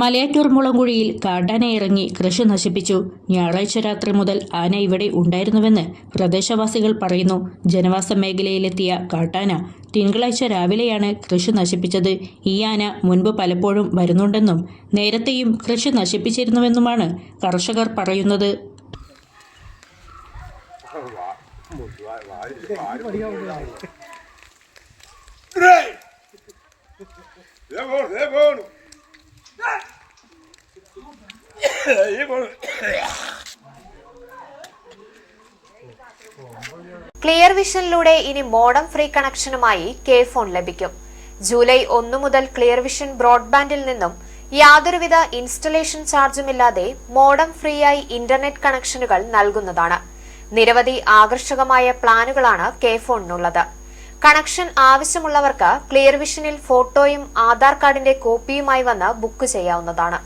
മലയാറ്റൂർ മുളങ്കുഴിയിൽ കാട്ടാന ഇറങ്ങി കൃഷി നശിപ്പിച്ചു. ഞായറാഴ്ച രാത്രി മുതൽ ആന ഇവിടെ ഉണ്ടായിരുന്നുവെന്ന് പ്രദേശവാസികൾ പറയുന്നു. ജനവാസ മേഖലയിലെത്തിയ കാട്ടാന തിങ്കളാഴ്ച രാവിലെയാണ് കൃഷി നശിപ്പിച്ചത്. ഈ ആന മുൻപ് പലപ്പോഴും വരുന്നുണ്ടെന്നും നേരത്തെയും കൃഷി നശിപ്പിച്ചിരുന്നുവെന്നുമാണ് കർഷകർ പറയുന്നത്. ക്ലിയർ വിഷനിലൂടെ ഇനി മോഡം ഫ്രീ കണക്ഷനുമായി കെ ഫോൺ ലഭിക്കും. ജൂലൈ 1 മുതൽ ക്ലിയർ വിഷൻ ബ്രോഡ്ബാൻഡിൽ നിന്നും യാതൊരുവിധ ഇൻസ്റ്റലേഷൻ ചാർജുമില്ലാതെ മോഡം ഫ്രീ ആയി ഇന്റർനെറ്റ് കണക്ഷനുകൾ നൽകുന്നതാണ്. നിരവധി ആകർഷകമായ പ്ലാനുകളാണ് കെ ഫോണിനുള്ളത്. കണക്ഷൻ ആവശ്യമുള്ളവർക്ക് ക്ലിയർ വിഷനിൽ ഫോട്ടോയും ആധാർ കാർഡിന്റെ കോപ്പിയുമായി വന്ന് ബുക്ക് ചെയ്യാവുന്നതാണ്.